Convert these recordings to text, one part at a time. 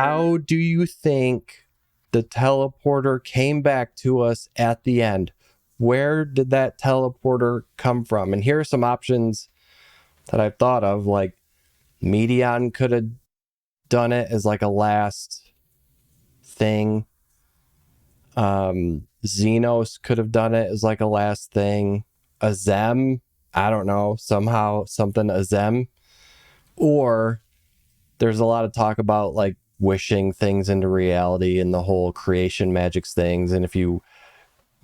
how do you think the teleporter came back to us at the end? Where did that teleporter come from? And here are some options that I've thought of, like Medion could have done it as like a last thing. Xenos could have done it as like a last thing. Azem, I don't know, somehow something Azem. Or there's a lot of talk about like wishing things into reality and the whole creation magics things. And if you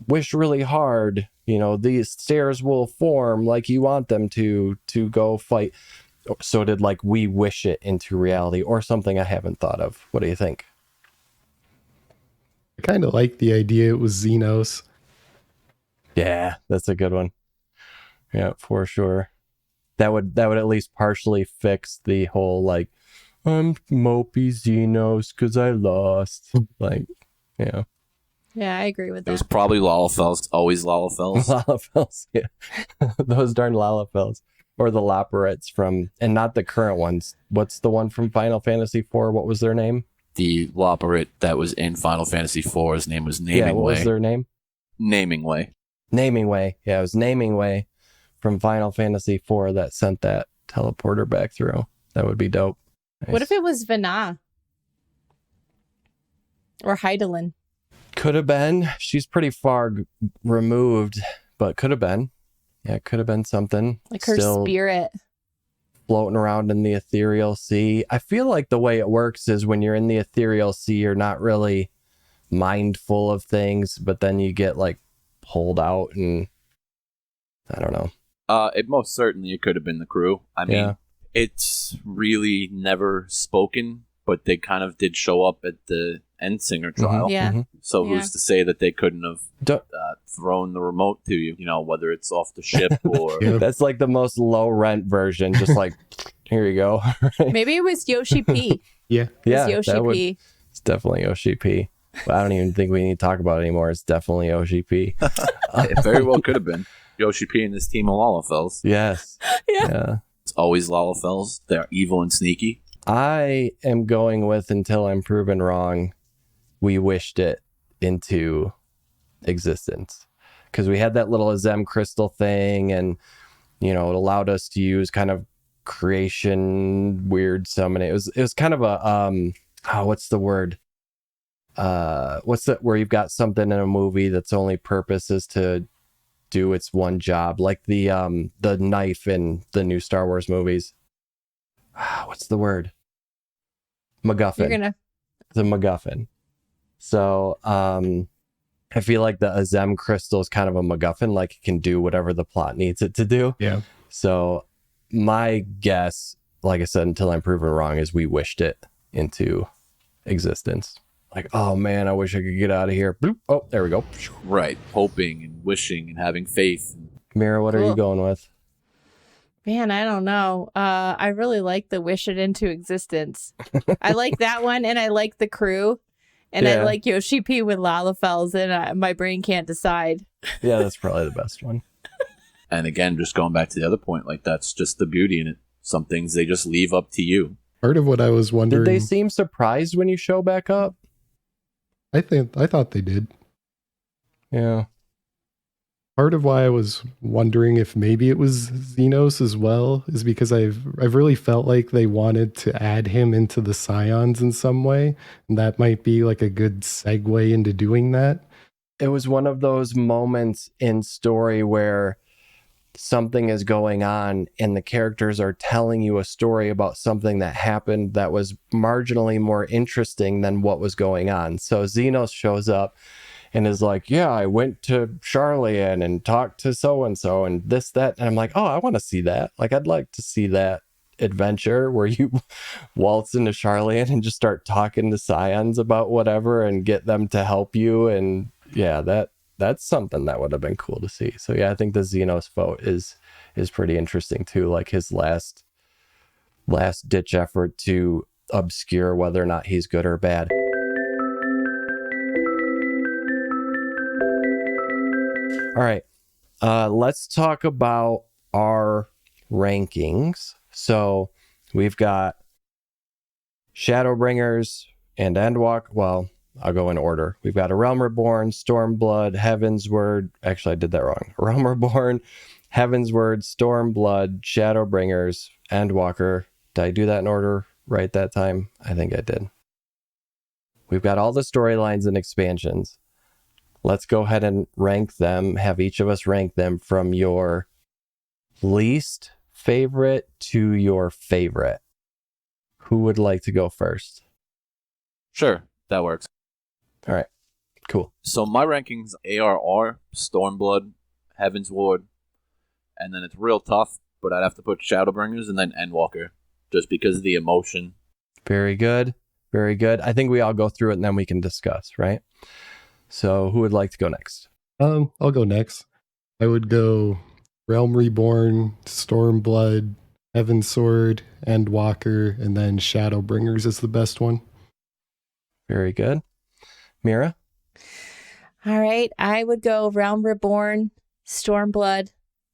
wish really hard, you know, these stairs will form like you want them to go fight. So did like we wish it into reality, or something I haven't thought of? What do you think? I kind of like the idea it was Xenos. Yeah, that's a good one. Yeah, for sure. That would at least partially fix the whole like I'm mopey Xenos because I lost. Like, yeah. Yeah, I agree with that. It was probably Lalafels. Always Lalafels. Lalafels, yeah. Those darn Lalafels. Or the Loporets from, and not the current ones. What's the one from Final Fantasy IV? What was their name? The Loporet that was in Final Fantasy IV, his name was Naming Way. Yeah, what was their name? Naming Way. Naming Way. Yeah, it was Naming Way from Final Fantasy IV that sent that teleporter back through. That would be dope. Nice. What if it was Vana? Or Hydaelyn? Could have been. She's pretty far removed, but could have been. Yeah, it could have been something. Like her spirit. Floating around in the ethereal sea. I feel like the way it works is when you're in the ethereal sea, you're not really mindful of things, but then you get like pulled out and I don't know. It most certainly it could have been the crew. I mean, it's really never spoken, but they kind of did show up at the Endsinger trial. Mm-hmm. Yeah. So who's to say that they couldn't have thrown the remote to you, you know, whether it's off the ship or... That's like the most low rent version, just like, here you go. Maybe it was Yoshi P. Yeah. Yeah, Yoshi P. It's definitely Yoshi P. But I don't even think we need to talk about it anymore. It's definitely Yoshi P. It very well could have been Yoshi P and his team of Lalafels. Yes. Yeah. It's always Lalafels. They're evil and sneaky. I am going with, until I'm proven wrong, we wished it into existence. Because we had that little Azem crystal thing, and, you know, it allowed us to use kind of creation, weird summoning. It was kind of a, what's the word? What's that, where you've got something in a movie that's only purpose is to do its one job, like the knife in the new Star Wars movies. What's the word? MacGuffin. The MacGuffin. So I feel like the Azem crystal is kind of a MacGuffin, like it can do whatever the plot needs it to do. Yeah. So my guess, like I said, until I'm proven wrong, is we wished it into existence. Like, oh man, I wish I could get out of here. Bloop. Oh, there we go. Right. Hoping and wishing and having faith. Mira, what are you going with? Man, I don't know. I really like the wish it into existence. I like that one, and I like the crew, and I like Yoshi P with Lalafels, and my brain can't decide. Yeah, that's probably the best one. And again, just going back to the other point, like that's just the beauty in it. Some things they just leave up to you. Part of what I was wondering... Did they seem surprised when you show back up? I thought they did. Yeah. Part of why I was wondering if maybe it was Xenos as well is because I've really felt like they wanted to add him into the Scions in some way, and that might be like a good segue into doing that. It was one of those moments in story where something is going on and the characters are telling you a story about something that happened that was marginally more interesting than what was going on. So Xenos shows up and is like, yeah, I went to Charlian and talked to so-and-so and this, that. And I'm like, oh, I want to see that. Like, I'd like to see that adventure where you waltz into Charlian and just start talking to Scions about whatever and get them to help you. And yeah, that's something that would have been cool to see. So yeah, I think the Xenos vote is pretty interesting too. Like his last ditch effort to obscure whether or not he's good or bad. All right, let's talk about our rankings. So we've got Shadowbringers and Endwalker. Well, I'll go in order. We've got A Realm Reborn, Stormblood, Heaven's Word. Actually, I did that wrong. A Realm Reborn, Heaven's Word, Stormblood, Shadowbringers, Endwalker. Did I do that in order right that time? I think I did. We've got all the storylines and expansions. Let's go ahead and rank them. Have each of us rank them from your least favorite to your favorite. Who would like to go first? Sure, that works. All right, cool. So my rankings ARR, Stormblood, Heaven's Ward, and then it's real tough, but I'd have to put Shadowbringers and then Endwalker, just because of the emotion. Very good. Very good. I think we all go through it and then we can discuss, right? So who would like to go next? I'll go next. I would go Realm Reborn, Stormblood, Heaven's Sword, Endwalker, and then Shadowbringers is the best one. Very good. Mira? All right. I would go Realm Reborn, Stormblood,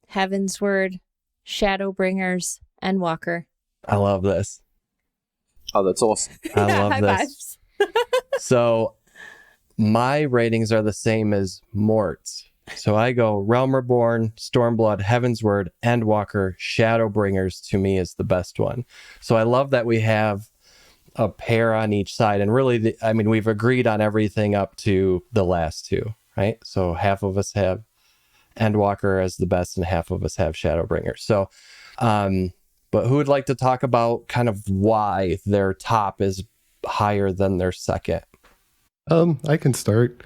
Heaven's Word, Shadowbringers, Endwalker. I love this. Oh, that's awesome. I love High this. fives. So my ratings are the same as Mort's. So I go Realm Reborn, Stormblood, Heaven's Word, Endwalker, Shadowbringers to me is the best one. So I love that we have a pair on each side. And really, we've agreed on everything up to the last two, right? So half of us have Endwalker as the best and half of us have Shadowbringers. So, but who would like to talk about kind of why their top is higher than their second? I can start.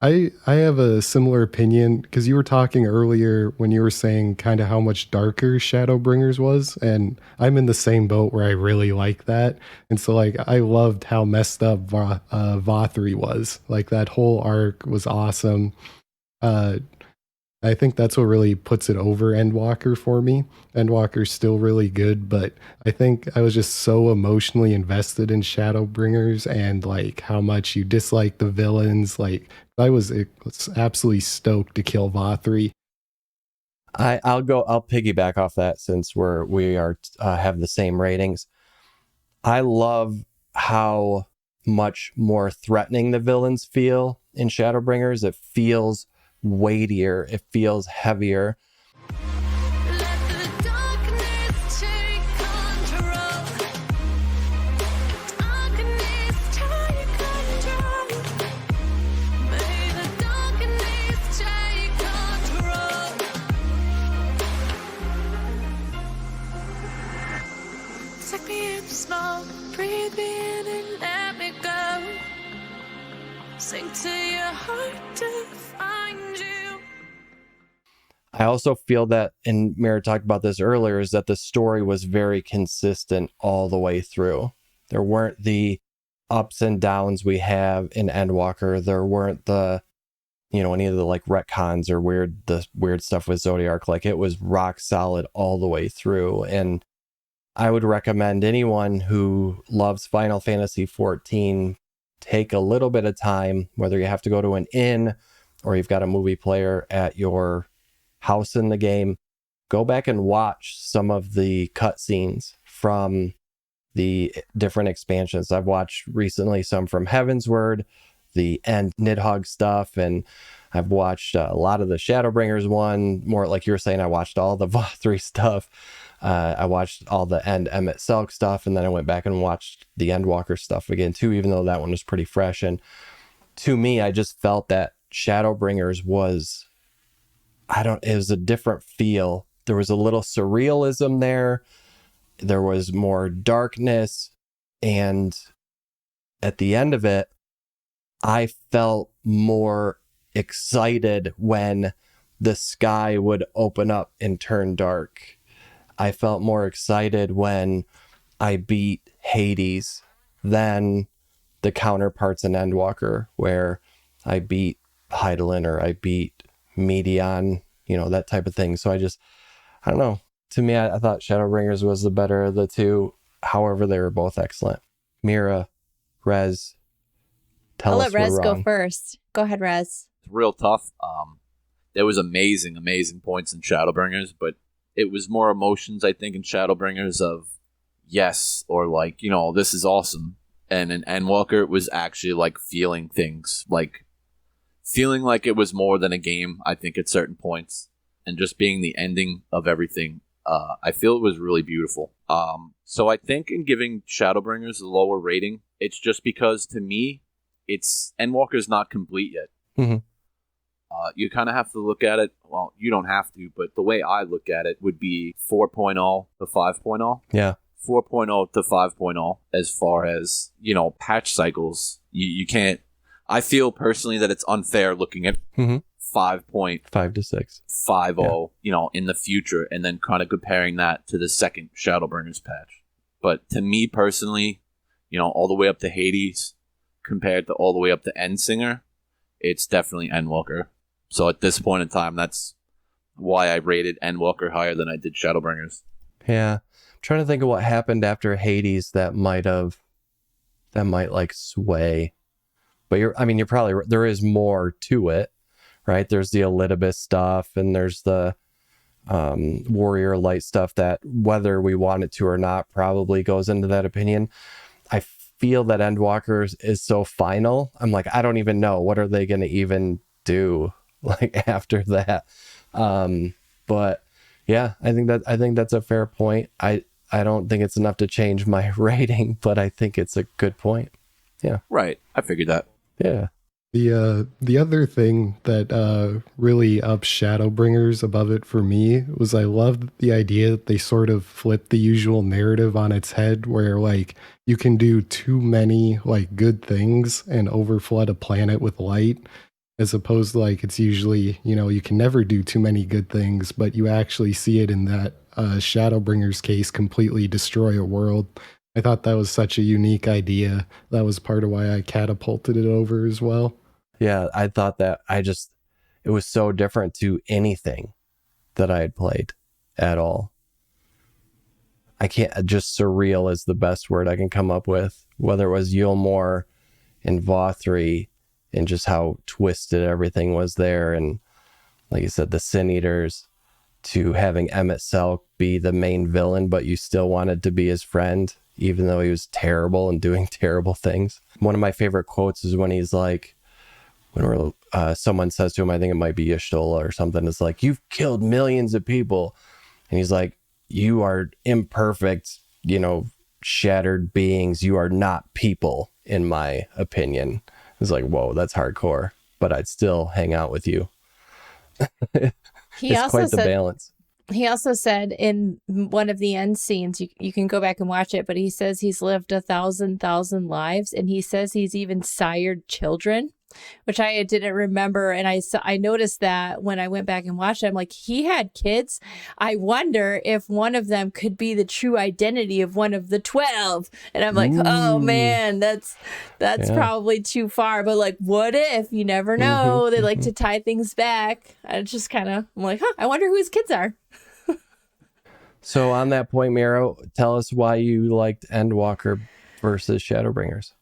I have a similar opinion because you were talking earlier when you were saying kind of how much darker Shadowbringers was, and I'm in the same boat where I really like that. And so like I loved how messed up Vothri was. Like that whole arc was awesome. I think that's what really puts it over Endwalker for me. Endwalker's still really good, but I think I was just so emotionally invested in Shadowbringers and like how much you dislike the villains. Like I was absolutely stoked to kill Vothri. I'll piggyback off that since we have the same ratings. I love how much more threatening the villains feel in Shadowbringers. It feels weightier, it feels heavier. Take me in small, breathe me in and let me go. Sink to your heart to find you. I also feel that, and Mira talked about this earlier, is that the story was very consistent all the way through. There weren't the ups and downs we have in Endwalker. There weren't the, any of the like retcons or weird stuff with Zodiark. Like it was rock solid all the way through. And I would recommend anyone who loves Final Fantasy XIV take a little bit of time, whether you have to go to an inn or you've got a movie player at your house in the game, go back and watch some of the cutscenes from the different expansions. I've watched recently some from Heaven's Word, the End Nidhogg stuff, and I've watched a lot of the Shadowbringers one. More like you were saying, I watched all the Vothri stuff. I watched all the End Emmett Selk stuff, and then I went back and watched the Endwalker stuff again too, even though that one was pretty fresh. And to me, I just felt that Shadowbringers was, it was a different feel. There was a little surrealism there. There was more darkness. And at the end of it, I felt more excited when the sky would open up and turn dark. I felt more excited when I beat Hades than the counterparts in Endwalker, where I beat Hydaelyn or I beat Medion, that type of thing. So I don't know. To me, I thought Shadowbringers was the better of the two. However, they were both excellent. Mira, Rez, I'll us let Rez we're go wrong. first. Go ahead, Rez. It's real tough. There was amazing points in Shadowbringers, but it was more emotions, I think, in Shadowbringers of yes, or like, this is awesome. And in Endwalker, it was actually like feeling things, like feeling like it was more than a game, I think, at certain points. And just being the ending of everything, I feel it was really beautiful. So I think in giving Shadowbringers a lower rating, it's just because, to me, Endwalker's not complete yet. Mm-hmm. You kind of have to look at it, well, you don't have to, but the way I look at it would be 4.0 to 5.0. Yeah. 4.0 to 5.0 as far as, patch cycles. You can't, I feel personally that it's unfair looking at 5.5 to 6, 5.0, in the future, and then kind of comparing that to the second Shadowbringers patch. But to me personally, all the way up to Hades compared to all the way up to Endsinger, it's definitely Endwalker. So at this point in time, that's why I rated Endwalker higher than I did Shadowbringers. Yeah. I'm trying to think of what happened after Hades that might like sway. But you're probably, there is more to it, right? There's the Elidibus stuff, and there's the Warrior Light stuff that, whether we want it to or not, probably goes into that opinion. I feel that Endwalker is so final. I'm like, I don't even know, what are they going to even do like after that? But yeah, I think that's a fair point. I don't think it's enough to change my rating, but I think it's a good point. Yeah. Right. I figured that. Yeah. The other thing that really ups Shadowbringers above it for me was, I loved the idea that they sort of flipped the usual narrative on its head, where like you can do too many like good things and overflood a planet with light, as opposed to like it's usually, you can never do too many good things, but you actually see it in that Shadowbringers case completely destroy a world. I thought that was such a unique idea. That was part of why I catapulted it over as well. Yeah, I thought that it was so different to anything that I had played at all. Just surreal is the best word I can come up with. Whether it was Yulmore and Vothri, and just how twisted everything was there. And like you said, the Sin Eaters, to having Emmett Selk be the main villain, but you still wanted to be his friend, even though he was terrible and doing terrible things. One of my favorite quotes is when he's like, someone says to him, I think it might be Y'shtola or something, it's like, you've killed millions of people. And he's like, you are imperfect, shattered beings. You are not people, in my opinion. It's like, whoa, that's hardcore, but I'd still hang out with you. It's quite the balance. He also said in one of the end scenes, you can go back and watch it, but he says he's lived 1,000 lives, and he says he's even sired children, which I didn't remember. And I noticed that when I went back and watched it, I'm like, he had kids. I wonder if one of them could be the true identity of one of the 12. And I'm like, oh man, that's probably too far. But like, what if? You never know. They like to tie things back. I just I'm like, I wonder who his kids are. So on that point, Miro, tell us why you liked Endwalker versus Shadowbringers.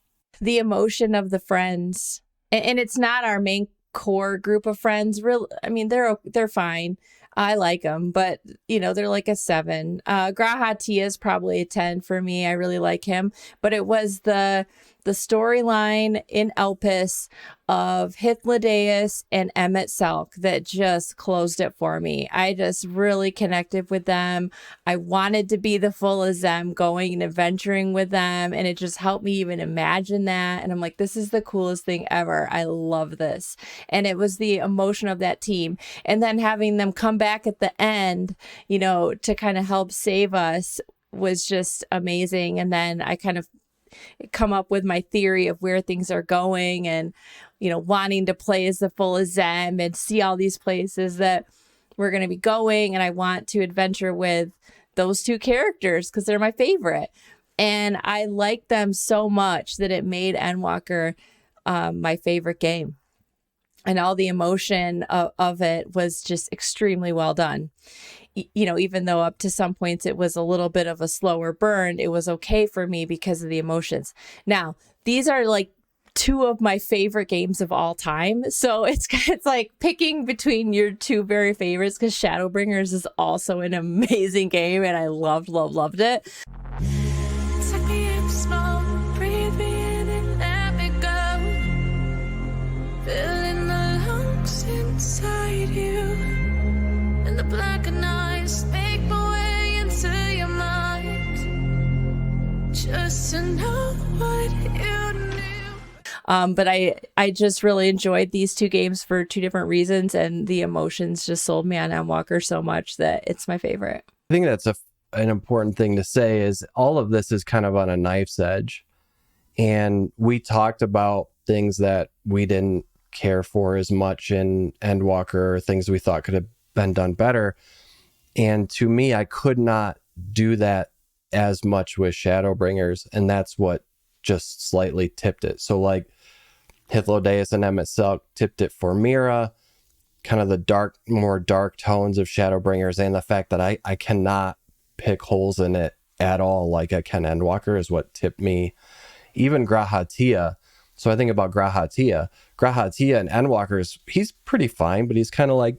The emotion of the friends. And it's not our main core group of friends. They're fine. I like them, but they're like a 7. Graha Tia is probably a 10 for me. I really like him, but it was the storyline in Elpis of Hythlodaeus and Emmett Selk that just closed it for me. I just really connected with them. I wanted to be the full of them, going and adventuring with them, and it just helped me even imagine that. And I'm like, this is the coolest thing ever. I love this. And it was the emotion of that team. And then having them come back at the end, to kind of help save us was just amazing. And then I kind of come up with my theory of where things are going, and wanting to play as the full of Zem and see all these places that we're going to be going, and I want to adventure with those 2 characters because they're my favorite, and I like them so much that it made Endwalker my favorite game, and all the emotion of it was just extremely well done. Even though up to some points it was a little bit of a slower burn, it was okay for me because of the emotions. Now, these are like 2 of my favorite games of all time. So it's like picking between your 2 very favorites, because Shadowbringers is also an amazing game and I loved it. Take me up small, breathe me But I just really enjoyed these two games for two different reasons, and the emotions just sold me on Endwalker so much that it's my favorite. I think that's an important thing to say is all of this is kind of on a knife's edge. And we talked about things that we didn't care for as much in Endwalker, or things we thought could have been done better. And to me, I could not do that as much with Shadowbringers, and that's what just slightly tipped it. So like Hydaelyn and Emmett Selk tipped it for Mira, kind of the more dark tones of Shadowbringers, and the fact that I cannot pick holes in it at all like I can Endwalker is what tipped me. Even Grahatia. So I think about Grahatia and Endwalker's, he's pretty fine, but he's kind of like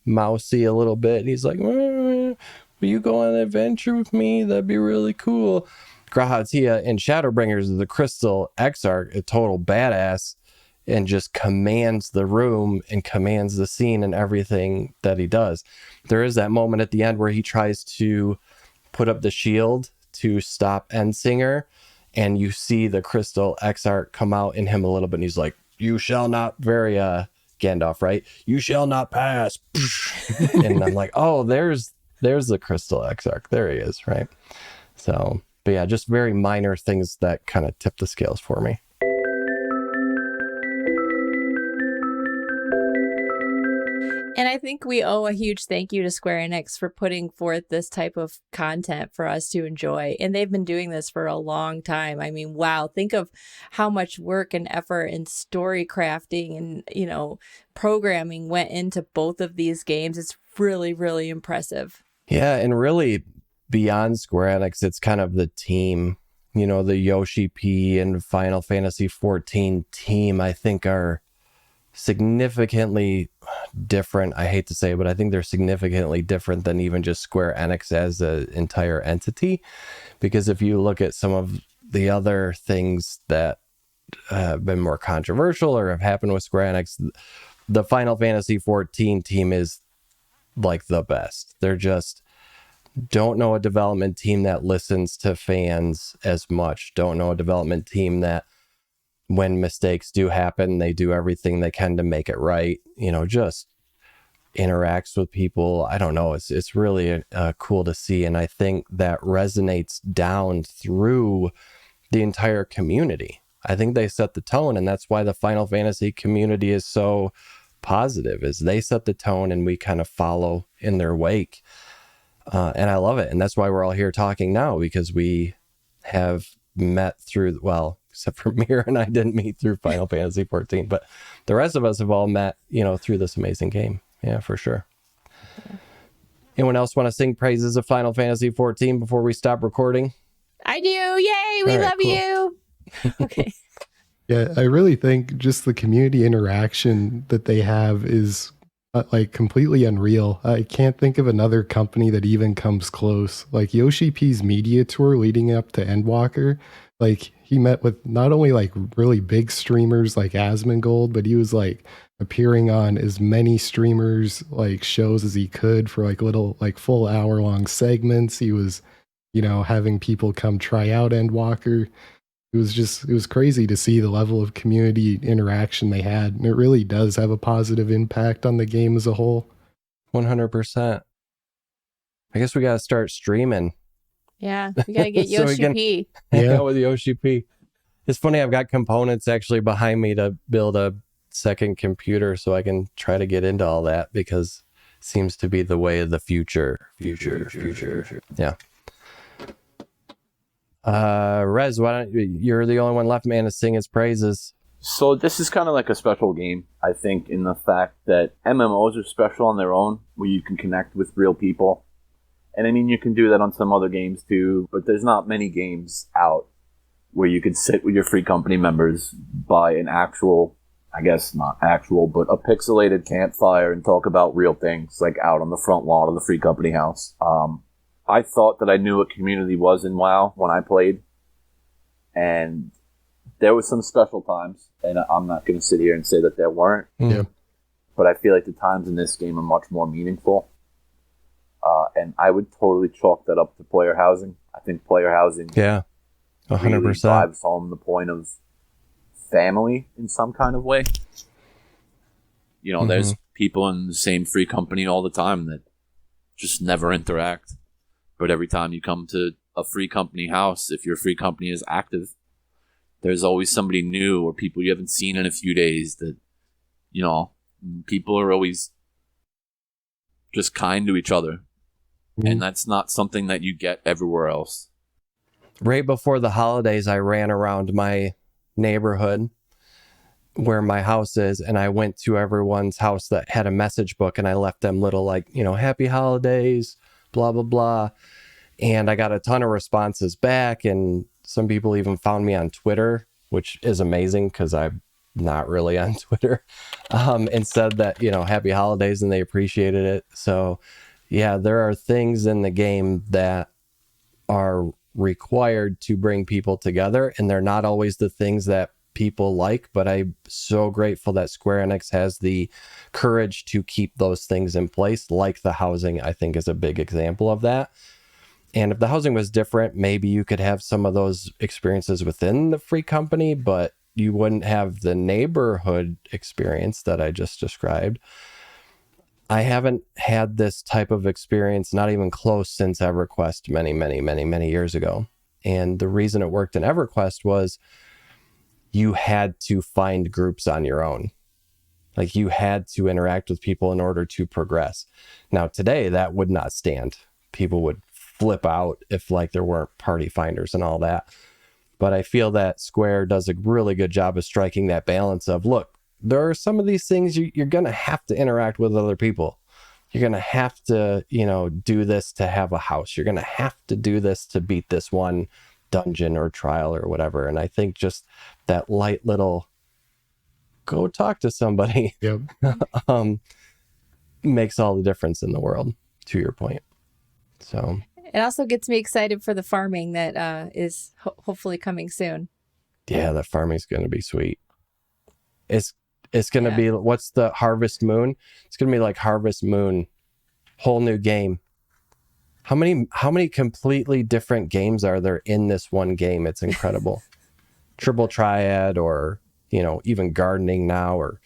mousy a little bit. And he's like, will you go on an adventure with me? That'd be really cool. Grahatia in Shadowbringers is the Crystal Exarch, a total badass, and just commands the room and commands the scene and everything that he does. There is that moment at the end where he tries to put up the shield to stop Endsinger, and you see the Crystal Exarch come out in him a little bit, and he's like, you shall not, very Gandalf, right? You shall not pass. And I'm like, oh, there's the Crystal Exarch. There he is, right? So, but yeah, just very minor things that kind of tip the scales for me. And I think we owe a huge thank you to Square Enix for putting forth this type of content for us to enjoy. And they've been doing this for a long time. I mean, wow, think of how much work and effort and story crafting and, programming went into both of these games. It's really, really impressive. Yeah, and really beyond Square Enix, it's kind of the team, the Yoshi P and Final Fantasy XIV team, I think are significantly different. I hate to say it, but I think they're significantly different than even just Square Enix as an entire entity. Because if you look at some of the other things that have been more controversial or have happened with Square Enix, the Final Fantasy XIV team is like the best. They're just don't know a development team that listens to fans as much. Don't know a development team that when mistakes do happen, they do everything they can to make it right. Just interacts with people. I don't know. It's really cool to see. And I think that resonates down through the entire community. I think they set the tone, and that's why the Final Fantasy community is so positive, is they set the tone and we kind of follow in their wake. And I love it. And that's why we're all here talking now, because we have met through, well, except for Mira and I didn't meet through Final Fantasy XIV, but the rest of us have all met, through this amazing game. Yeah, for sure. Yeah. Anyone else want to sing praises of Final Fantasy XIV before we stop recording? I do. Yay. We love you. Okay. Yeah, I really think just the community interaction that they have is like completely unreal. I can't think of another company that even comes close. Like Yoshi P's media tour leading up to Endwalker, like he met with not only like really big streamers like Asmongold, but he was like appearing on as many streamers like shows as he could for like little like full hour-long segments. He was, having people come try out Endwalker. It was crazy to see the level of community interaction they had. And it really does have a positive impact on the game as a whole. 100%. I guess we got to start streaming. Yeah, we got to get Yoshi P. Hang out with Yoshi P. It's funny, I've got components actually behind me to build a second computer so I can try to get into all that, because it seems to be the way of the future. Yeah. Rez, you're the only one left, man, to sing his praises. So this is kind of like a special game, I think, in the fact that MMOs are special on their own, where you can connect with real people. And I mean, you can do that on some other games too, but there's not many games out where you could sit with your free company members by an actual, I guess not actual, but a pixelated campfire and talk about real things, like out on the front lawn of the free company house. I thought that I knew what community was in WoW when I played, and there was some special times, and I'm not going to sit here and say that there weren't. Yeah. But I feel like the times in this game are much more meaningful. And I would totally chalk that up to player housing. I think player housing really 100% drives home the point of family in some kind of way. You know, there's people in the same free company all the time that just never interact. But every time you come to a free company house, if your free company is active, there's always somebody new or people you haven't seen in a few days that, you know, people are always just kind to each other. And that's not something that you get everywhere else. Right before the holidays, I ran around my neighborhood where my house is, and I went to everyone's house that had a message book, and I left them little, like, you know, happy holidays, blah, blah, blah. And I got a ton of responses back, and some people even found me on Twitter, which is amazing because I'm not really on Twitter, and said that, you know, happy holidays, and they appreciated it. So yeah, there are things in the game that are required to bring people together, and they're not always the things that people like, but I'm so grateful that Square Enix has the courage to keep those things in place, like the housing. I think is a big example of that. And if the housing was different, maybe you could have some of those experiences within the free company, but you wouldn't have the neighborhood experience that I just described. I haven't had this type of experience, not even close, since EverQuest many years ago. And the reason it worked in EverQuest was you had to find groups on your own. Like, you had to interact with people in order to progress. Now, today, that would not stand. People would flip out if, like, there weren't party finders and all that. But I feel that Square does a really good job of striking that balance of, look, there are some of these things you're going to have to interact with other people. You're going to have to, you know, do this to have a house. You're going to have to do this to beat this one dungeon or trial or whatever. And I think just that light little go talk to somebody makes all the difference in the world, to your point. So it also gets me excited for the farming that is hopefully coming soon. Yeah, the farming's going to be sweet. It's going to be, what's the Harvest Moon? It's going to be like Harvest Moon, whole new game. How many completely different games are there in this one game? It's incredible. Triple Triad, or, you know, even gardening now, or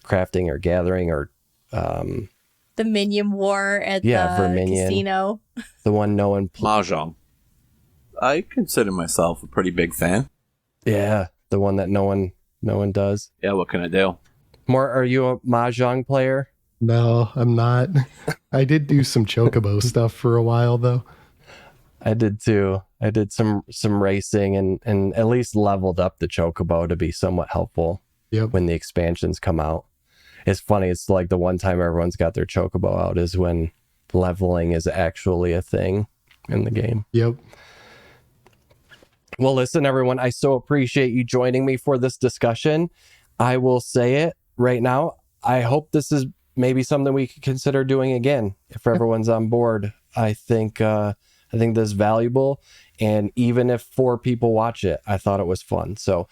crafting or gathering, or the Minion War at the Verminion, casino. The one no one Mahjong. I consider myself a pretty big fan. Yeah, the one that no one does. Yeah, what can I do? Mort, are you a Mahjong player? No, I'm not. I did do some Chocobo stuff for a while, though. I did too. I did some racing and at least leveled up the Chocobo to be somewhat helpful when the expansions come out. It's funny. It's like the one time everyone's got their Chocobo out is when leveling is actually a thing in the game. Yep. Well, listen, everyone, I so appreciate you joining me for this discussion. I will say it right now. I hope this is maybe something we could consider doing again if everyone's on board. I think this is valuable, and even if 4 people watch it, I thought it was fun. So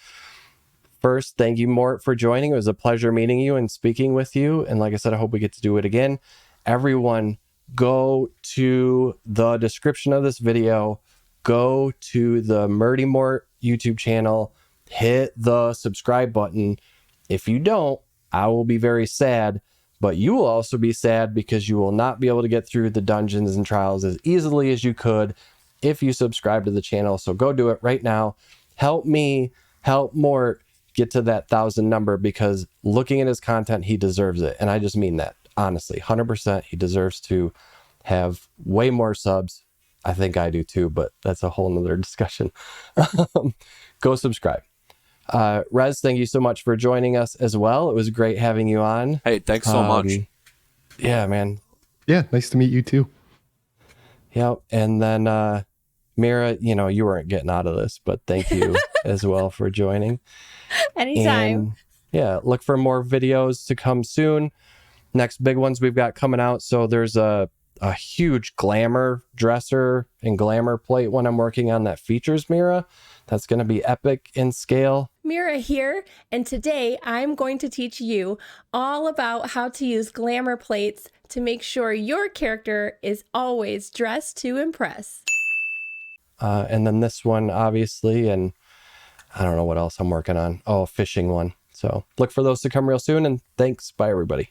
first, thank you, Mort, for joining. It was a pleasure meeting you and speaking with you. And like I said, I hope we get to do it again. Everyone, go to the description of this video, go to the MurdyMort YouTube channel, hit the subscribe button. If you don't, I will be very sad, but you will also be sad because you will not be able to get through the dungeons and trials as easily as you could if you subscribe to the channel. So go do it right now. Help me, help Mort get to that 1,000 number, because looking at his content, he deserves it. And I just mean that, honestly, 100%. He deserves to have way more subs. I think I do too, but that's a whole nother discussion. Go subscribe. Rez, thank you so much for joining us as well. It was great having you on. Hey, thanks so much. Yeah, man. Yeah, nice to meet you too. Yeah, and then Mira, you know, you weren't getting out of this, but thank you as well for joining. Anytime. And, yeah, look for more videos to come soon. Next big ones we've got coming out. So there's a huge glamour dresser and glamour plate one I'm working on that features Mira. That's going to be epic in scale. Mira here, and today I'm going to teach you all about how to use glamour plates to make sure your character is always dressed to impress. And then this one, obviously, and I don't know what else I'm working on. Oh, a fishing one. So look for those to come real soon. And thanks. Bye, everybody.